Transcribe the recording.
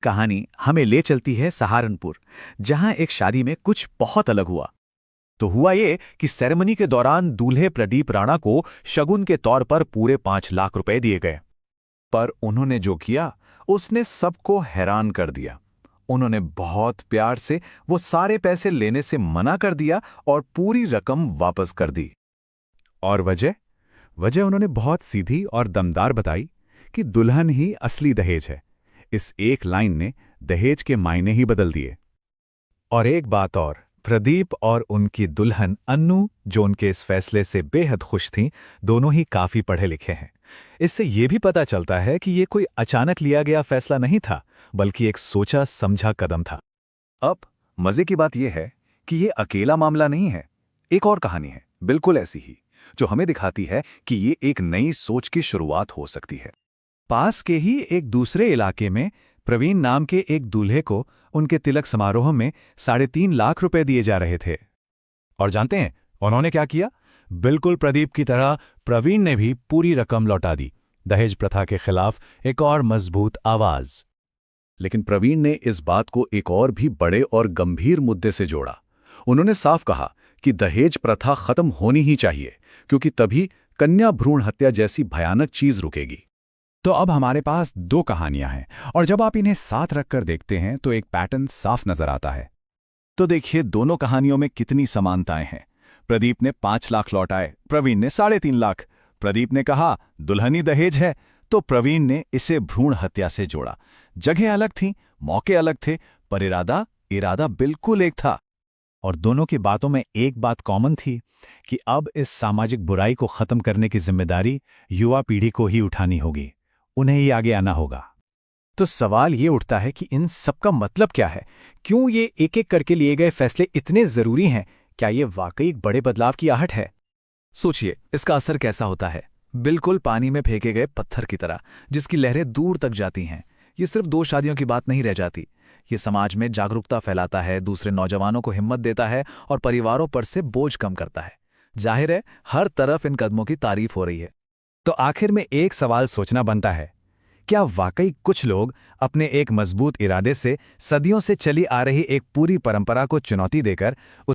कहानी हमें ले चलती है सहारनपुर, जहां एक शादी में कुछ बहुत अलग हुआ। तो हुआ ये कि सेरेमनी के दौरान दूल्हे प्रदीप राणा को शगुन के तौर पर पूरे 5 लाख रुपए दिए गए। पर उन्होंने जो किया उसने सबको हैरान कर दिया। उन्होंने बहुत प्यार से वो सारे पैसे लेने से मना कर दिया और पूरी रकम वापस कर दी। और वजह उन्होंने बहुत सीधी और दमदार बताई कि दुल्हन ही असली दहेज है। इस एक लाइन ने दहेज के मायने ही बदल दिए। और एक बात और, प्रदीप और उनकी दुल्हन अन्नू, जो उनके इस फैसले से बेहद खुश थीं, दोनों ही काफी पढ़े लिखे हैं। इससे ये भी पता चलता है कि ये कोई अचानक लिया गया फैसला नहीं था, बल्कि एक सोचा समझा कदम था। अब मजे की बात यह है कि ये अकेला मामला नहीं है। एक और कहानी है बिल्कुल ऐसी ही, जो हमें दिखाती है कि ये एक नई सोच की शुरुआत हो सकती है। पास के ही एक दूसरे इलाके में प्रवीण नाम के एक दूल्हे को उनके तिलक समारोह में 3.5 लाख रुपए दिए जा रहे थे। और जानते हैं उन्होंने क्या किया? बिल्कुल प्रदीप की तरह प्रवीण ने भी पूरी रकम लौटा दी। दहेज प्रथा के खिलाफ एक और मजबूत आवाज। लेकिन प्रवीण ने इस बात को एक और भी बड़े और गंभीर मुद्दे से जोड़ा। उन्होंने साफ कहा कि दहेज प्रथा खत्म होनी ही चाहिए, क्योंकि तभी कन्या भ्रूण हत्या जैसी भयानक चीज रुकेगी। तो अब हमारे पास 2 कहानियां हैं, और जब आप इन्हें साथ रखकर देखते हैं तो एक पैटर्न साफ नजर आता है। तो देखिए, दोनों कहानियों में कितनी समानताएं हैं। प्रदीप ने 5 लाख लौटाए, प्रवीण ने 3.5 लाख। प्रदीप ने कहा दुल्हनी दहेज है, तो प्रवीण ने इसे भ्रूण हत्या से जोड़ा। जगह अलग थी, मौके अलग थे, पर इरादा बिल्कुल एक था। और दोनों की बातों में एक बात कॉमन थी कि अब इस सामाजिक बुराई को खत्म करने की जिम्मेदारी युवा पीढ़ी को ही उठानी होगी। उन्हें ही आगे आना होगा। तो सवाल ये उठता है कि इन सबका मतलब क्या है? क्यों ये एक-एक करके लिए गए फैसले इतने जरूरी हैं? क्या ये वाकई एक बड़े बदलाव की आहट है? सोचिए, इसका असर कैसा होता है। बिल्कुल पानी में फेंके गए पत्थर की तरह, जिसकी लहरें दूर तक जाती हैं। ये सिर्फ 2 शादियों की बात नहीं रह जाती। ये समाज में जागरूकता फैलाता है, दूसरे नौजवानों को हिम्मत देता है और परिवारों पर से बोझ कम करता है। जाहिर है, हर तरफ इन कदमों की तारीफ हो रही है। तो आखिर में एक सवाल सोचना बनता है, क्या वाकई कुछ लोग अपने एक मजबूत इरादे से सदियों से चली आ रही एक पूरी परंपरा को चुनौती देकर